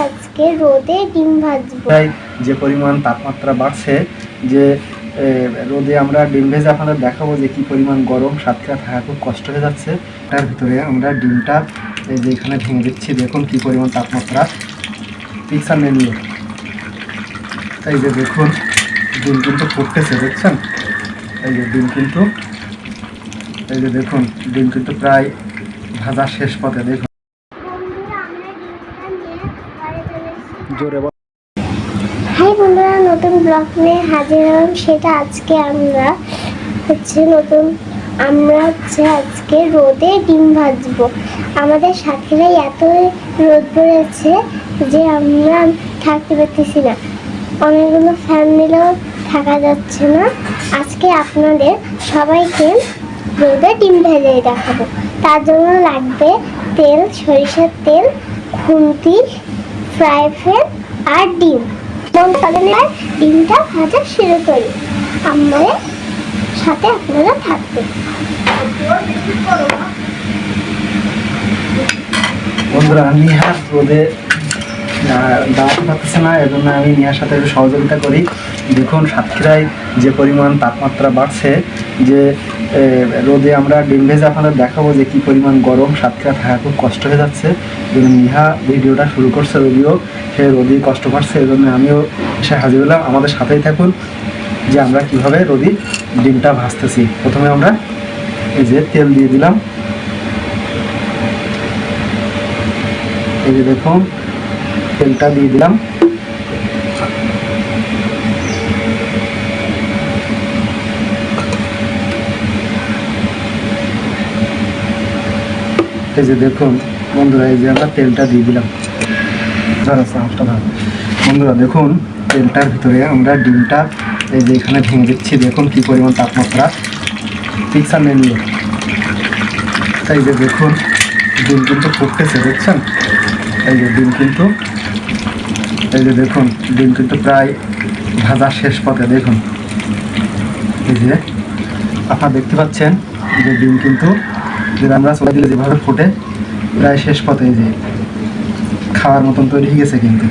আজকে রোদে ডিম ভাজবো। যে পরিমাণ তাপমাত্রা বাড়ছে, যে রোদে আমরা ডিম ভেজে আপনাদের দেখাবো যে কি পরিমাণ গরম, সাতক্ষীরা থাকা খুব কষ্ট হয়ে যাচ্ছে। তার ভিতরে আমরা ডিমটা এই যে এখানে ভেঙে দিচ্ছি, দেখুন কি পরিমাণ তাপমাত্রা, পিকচার মেনু। এই যে দেখুন ডিম কিন্তু ফুটতেছে, দেখছেন? এই যে ডিম কিন্তু, এই যে দেখুন ডিম কিন্তু প্রায় ভাজা শেষ পথে। দেখুন জোরে বল। হাই বন্ধুরা, নতুন ব্লগ নিয়ে হাজির হলাম। সেটা আজকে আমরা আজকে রোদে ডিম ভাজবো। আমাদের সাথীরাই এত রোদ পড়েছে যে আমরা থাকতে পারতেছি না, অনেকগুলো ফ্যান নিলেও থাকা যাচ্ছে না। আজকে আপনাদের সবাইকে রোদে ডিম ভেজে দেখাবো। তার জন্য লাগবে তেল, সরিষার তেল, খুন্তি, ফ্রাই প্যান আর ডিম। ডিমটা ভাজা শুরু করি, আমাদের সাথে আপনারা থাকবেন। বন্ধুরা, নিহা রোদে দাঁড়াতে পারতেছে না, এজন্য আমি নিহার সাথে একটু সহযোগিতা করি। দেখুন সাতক্ষীরায় যে পরিমাণ তাপমাত্রা বাড়ছে, যে রোদে আমরা ডিম ভেজে আপনাদের দেখাবো যে কি পরিমাণ গরম, সাতক্ষীরা থাকা খুব কষ্ট হয়ে যাচ্ছে। যেন নিহা ভিডিওটা শুরু করছে, যদিও সে রোদেই কষ্ট পাচ্ছে, এই জন্য আমিও এসে হাজির হলাম। আমাদের সাথেই থাকুন যে আমরা কিভাবে রোদে ডিমটা ভাজতেছি। প্রথমে আমরা এই যে তেল দিয়ে দিলাম, এই যে দেখুন তেলটা দিয়ে দিলাম। এই যে দেখুন বন্ধুরা, এই যে আমরা তেলটা দিয়ে দিলাম। বন্ধুরা দেখুন তেলটার ভিতরে আমরা ডিমটা এই যে এখানে ভেঙে দিচ্ছি, দেখুন কি পরিমাণ তাপমাত্রা, পিকচার মেনু। এই যে দেখুন ডিম কিন্তু ফুটতেছে, দেখছেন? এই যে ডিম কিন্তু, এই যে দেখুন ডিম কিন্তু প্রায় ভাজা শেষ পথে। দেখুন এই যে আপনারা দেখতে পাচ্ছেন যে ডিম কিন্তু যদি আমরা চলে দিলে যেভাবে ফুটে প্রায় শেষ পথে, এই যে খাওয়ার মতন তৈরি হয়ে গেছে। কিন্তু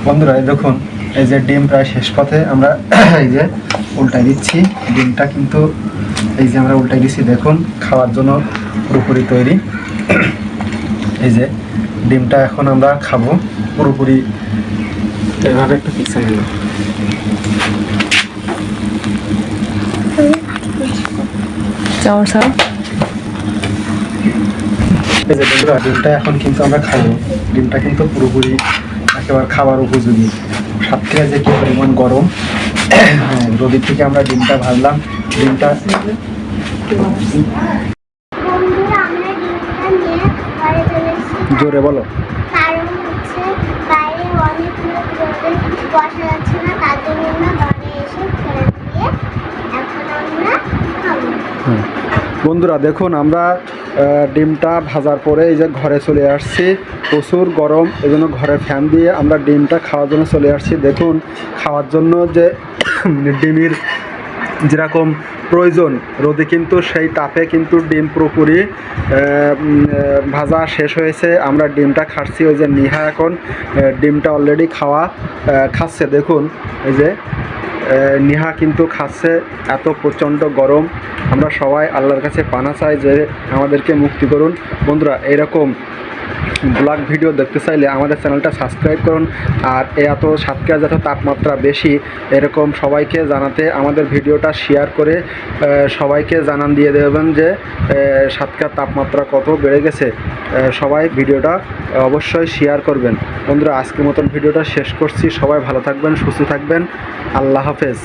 বন্ধুরা দেখুন এই যে ডিম প্রায় শেষ পথে, আমরা এই যে উল্টাই দিচ্ছি ডিমটা, কিন্তু এই যে আমরা উল্টাই দিচ্ছি, দেখুন খাওয়ার জন্য পুরোপুরি তৈরি। এই যে ডিমটা এখন আমরা খাবো পুরোপুরি এভাবে। একটু পিকচার দিল। এই যে বন্ধুরা ডিমটা এখন কিন্তু আমরা খাবো, ডিমটা কিন্তু পুরোপুরি একেবারে খাবার উপযোগী। সাতক্ষীরা যে কি পরিমাণ গরম, রোদের থেকে আমরা ডিমটা ভাজলাম। ডিমটা জোরে বলো। কারণ বাইরে অনেক লোক রোদে বসা যাচ্ছে না, তার জন্য আমরা ঘরে এসে ফেলে দিয়ে এখন আমরা খাবো। বন্ধুরা দেখুন আমরা ডিমটা ভাজার পরে এই যে ঘরে চলে আসছি, প্রচুর গরম, এই জন্য ঘরে ফ্যান দিয়ে আমরা ডিমটা খাওয়ার জন্য চলে আসছি। দেখুন খাওয়ার জন্য যে ডিমের যেরকম প্রয়োজন রোদে, কিন্তু সেই তাপে কিন্তু ডিম পুরোপুরি ভাজা শেষ হয়েছে। আমরা ডিমটা খাচ্ছি, ওই যে নিহা এখন ডিমটা অলরেডি খাচ্ছে। দেখুন এই যে নিহা কিন্তু খাচ্ছে, এত প্রচণ্ড গরম। আমরা সবাই আল্লাহর কাছে পানা চাই যে আমাদেরকে মুক্তি করুন। বন্ধুরা এরকম ব্লগ ভিডিও দেখতে চাইলে আমাদের চ্যানেলটা সাবস্ক্রাইব করুন। আর এত সাতক্ষীরা যত তাপমাত্রা বেশি, এরকম সবাইকে জানাতে আমাদের ভিডিওটা শেয়ার করে সবাইকে জানান দিয়ে দেবেন যে সাতক্ষীরার তাপমাত্রা কত বেড়ে গেছে। সবাই ভিডিওটা অবশ্যই শেয়ার করবেন। বন্ধুরা আজকের মতন ভিডিওটা শেষ করছি। সবাই ভালো থাকবেন, সুস্থ থাকবেন। আল্লাহ হাফেজ।